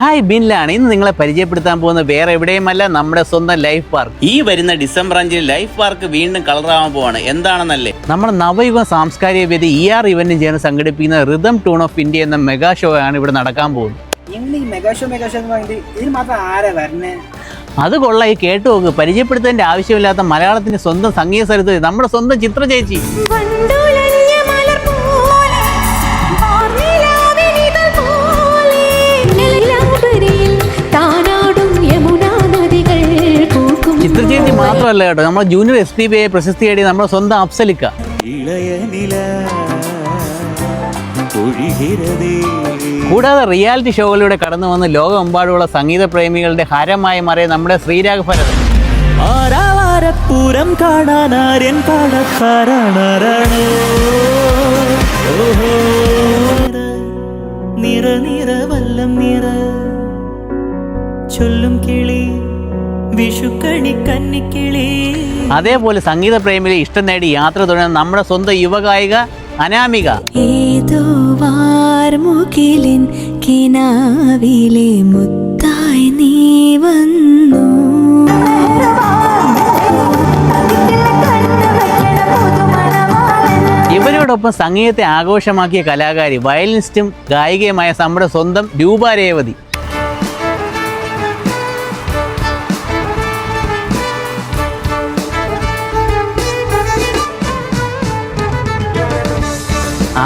Hi ബിൻലാണ്. ഇന്ന് നിങ്ങളെ പരിചയപ്പെടുത്താൻ പോകുന്ന വേറെ എവിടെയുമല്ല, നമ്മുടെ സ്വന്തം ലൈഫ് പാർക്ക്. ഈ വരുന്ന ഡിസംബർ 5 ലൈഫ് പാർക്ക് വീണ്ടും കളറാവാൻ പോവാണ്. എന്താണെന്നല്ലേ, നമ്മുടെ നവയുഗ സാംസ്കാരിക വേദി ER ഇവന്റും ചേർന്ന് സംഘടിപ്പിക്കുന്ന റിതം ടൂൺ ഓഫ് ഇന്ത്യ എന്ന മെഗാ ഷോ ആണ് ഇവിടെ നടക്കാൻ പോകുന്നത്. അത് കൊള്ള, ഈ കേട്ടു നോക്ക്. പരിചയപ്പെടുത്തേണ്ട ആവശ്യമില്ലാത്ത മലയാളത്തിന്റെ സ്വന്തം സംഗീത സരസ്വതി, നമ്മുടെ സ്വന്തം ചിത്ര ചേച്ചി. ചിത്ര ചേച്ചി മാത്രമല്ല കേട്ടോ, നമ്മുടെ ജൂനിയർ SPB പ്രശസ്തി നേടിയ നമ്മുടെ സ്വന്തം അഫ്സലിക്ക. കൂടാതെ റിയാലിറ്റി ഷോകളിലൂടെ കടന്നു വന്ന് ലോകമെമ്പാടുമുള്ള സംഗീത പ്രേമികളുടെ ഹരമായി മാറിയ നമ്മുടെ ശ്രീരാഗ് ഭരതൻ. പൂരം കാണാനാര്യൻ പാടക്കാരാണ്. നിറ നിറ വല്ലം നിറ ചൊല്ലും കിളി വിഷുക്കണി കന്നിക്കിളി. അതേപോലെ സംഗീത പ്രേമികളെ ഇഷ്ടം നേടി യാത്ര തുടരുന്ന നമ്മുടെ സ്വന്തം യുവഗായിക അനാമിക. ഏതോ വാർമുകിലിൻ കിനാവിലെ മുത്തായി നീ വന്നു. ഇവരോടൊപ്പം സംഗീതത്തെ ആഘോഷമാക്കിയ കലാകാരി, വയലിനിസ്റ്റും ഗായികയുമായ നമ്മുടെ സ്വന്തം രൂപ രേവതി.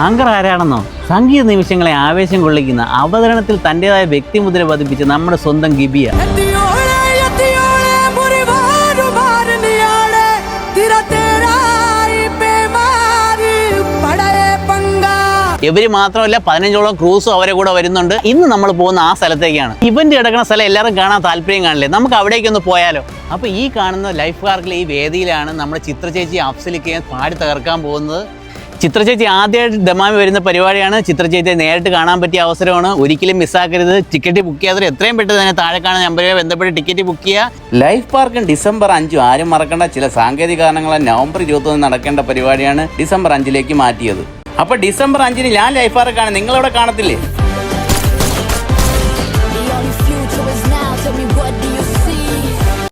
ആങ്കർ ആരാണെന്നോ, സംഗീത നിമിഷങ്ങളെ ആവേശം കൊള്ളിക്കുന്ന അവതരണത്തിൽ തൻ്റെതായ വ്യക്തിമുദ്ര പതിപ്പിച്ച നമ്മുടെ സ്വന്തം ഗിബിയ. ഇവര് മാത്രമല്ല, 15ഓളം ക്രൂസും അവരെ കൂടെ വരുന്നുണ്ട്. ഇന്ന് നമ്മൾ പോകുന്ന ആ സ്ഥലത്തേക്കാണ്. ഇവന്റ് കിടക്കുന്ന സ്ഥലം എല്ലാവരും കാണാൻ താല്പര്യം കാണില്ലേ, നമുക്ക് അവിടേക്കൊന്ന് പോയാലോ? അപ്പോൾ ഈ കാണുന്ന ലൈഫ് പാർക്കിലെ ഈ വേദിയിലാണ് നമ്മുടെ ചിത്ര ചേച്ചി അഫ്സലിക്ക് പാടി തകർക്കാൻ പോകുന്നത്. ചിത്ര ചേച്ചി ആദ്യമായിട്ട് ദമാമി വരുന്ന പരിപാടിയാണ്. ചിത്ര ചേച്ചിയെ നേരിട്ട് കാണാൻ പറ്റിയ അവസരമാണ്, ഒരിക്കലും മിസ്സാക്കരുത്. ടിക്കറ്റ് ബുക്ക് ചെയ്യാതെ എത്രയും പെട്ടെന്ന് തന്നെ താഴെ കാണുന്ന നമ്പറുമായി ബന്ധപ്പെട്ട് ടിക്കറ്റ് ബുക്ക് ചെയ്യുക. ലൈഫ് പാർക്ക് ഡിസംബർ 5 ആരും മറക്കേണ്ട. ചില സാങ്കേതിക കാരണങ്ങളാൽ നവംബർ 21 നടക്കേണ്ട പരിപാടിയാണ് ഡിസംബർ 5 മാറ്റിയത്. അപ്പോൾ ഡിസംബർ 5 ഞാൻ ലൈഫ് പാർക്കാണ്, നിങ്ങളവിടെ കാണത്തില്ലേ?